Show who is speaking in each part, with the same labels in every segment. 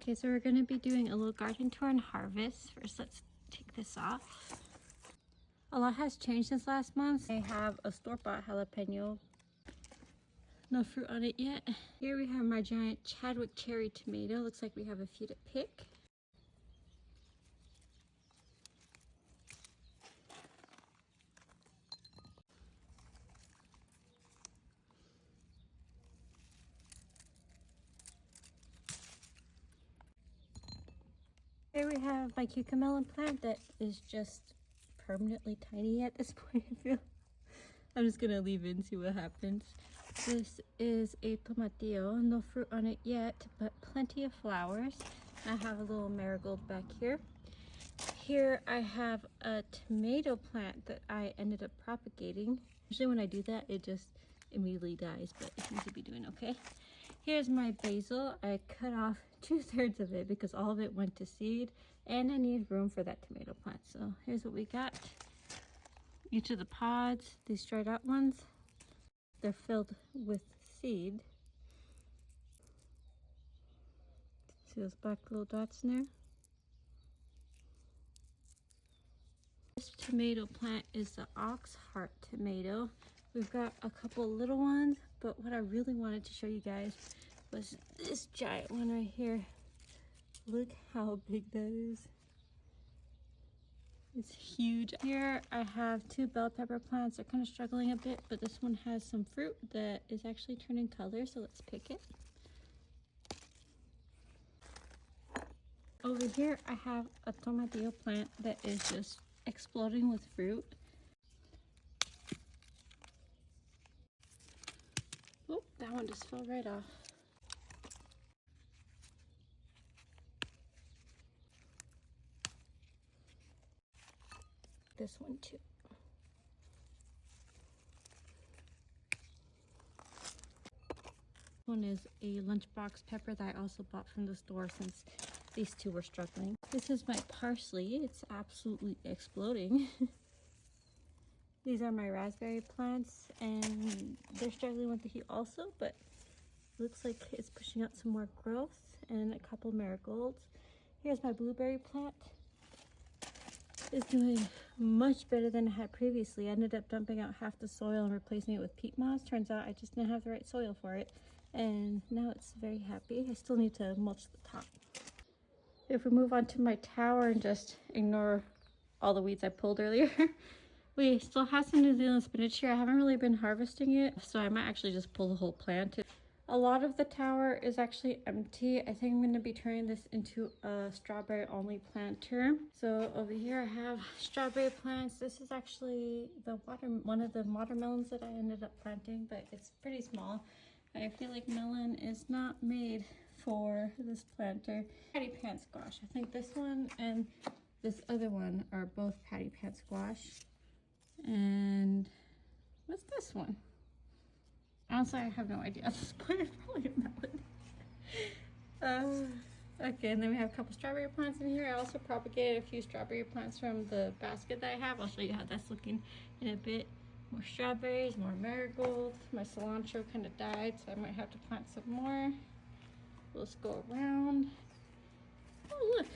Speaker 1: Okay, so we're going to be doing a little garden tour and harvest. First, let's take this off. A lot has changed since last month. I have a store-bought jalapeno. No fruit on it yet. Here we have my giant Chadwick cherry tomato. Looks like we have a few to pick. Here we have my cucamelon plant that is just permanently tiny at this point. I feel I'm just gonna leave it and see what happens. This is a tomatillo, no fruit on it yet, but plenty of flowers. I have a little marigold back here. Here I have a tomato plant that I ended up propagating. Usually when I do that, it just immediately dies, but it seems to be doing okay. Here's my basil. I cut off 2/3 of it because all of it went to seed, and I need room for that tomato plant. So here's what we got. Each of the pods, these dried out ones, they're filled with seed. See those black little dots in there? This tomato plant is the ox heart tomato. We've got a couple little ones, but what I really wanted to show you guys was this giant one right here. Look how big that is. It's huge. Here I have 2 bell pepper plants. They're kind of struggling a bit, but this one has some fruit that is actually turning color, so let's pick it. Over here I have a tomatillo plant that is just exploding with fruit. Oh, that one just fell right off. This one too. This one is a lunchbox pepper that I also bought from the store since these two were struggling. This is my parsley. It's absolutely exploding. These are my raspberry plants, and they're struggling with the heat also, but looks like it's pushing out some more growth, and a couple marigolds. Here's my blueberry plant. It's doing much better than I had previously. I ended up dumping out half the soil and replacing it with peat moss. Turns out I just didn't have the right soil for it, and now it's very happy. I still need to mulch the top. If we move on to my tower and just ignore all the weeds I pulled earlier, we still have some New Zealand spinach here. I haven't really been harvesting it, so I might actually just pull the whole plant. A lot of the tower is actually empty. I think I'm going to be turning this into a strawberry only planter. So over here I have strawberry plants. This is actually one of the watermelons that I ended up planting, but it's pretty small. I feel like melon is not made for this planter. Patty pan squash. I think this one and this other one are both patty pan squash. And what's this one? Honestly, I have no idea at this point. It's probably a melon. Okay, and then we have a couple strawberry plants in here. I also propagated a few strawberry plants from the basket that I have. I'll show you how that's looking in a bit. More strawberries, more marigolds. My cilantro kind of died, so I might have to plant some more. Let's go around. Oh, look.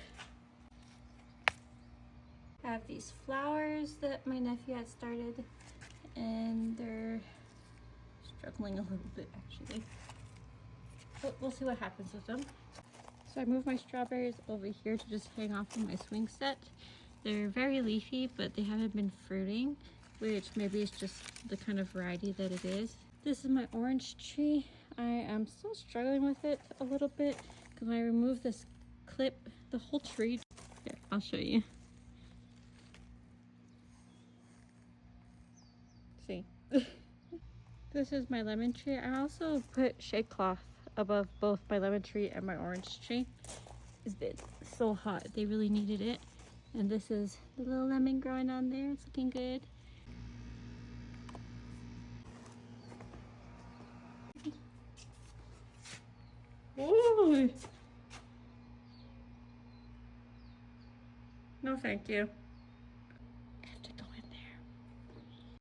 Speaker 1: I have these flowers that my nephew had started, and they're struggling a little bit actually, but we'll see what happens with them. So I moved my strawberries over here to just hang off of my swing set. They're very leafy, but they haven't been fruiting, which maybe is just the kind of variety that it is. This is my orange tree. I am still struggling with it a little bit because when I remove this clip, the whole tree, here, I'll show you. See. This is my lemon tree. I also put shade cloth above both my lemon tree and my orange tree. It's been so hot. They really needed it. And this is the little lemon growing on there. It's looking good. Ooh. No, thank you.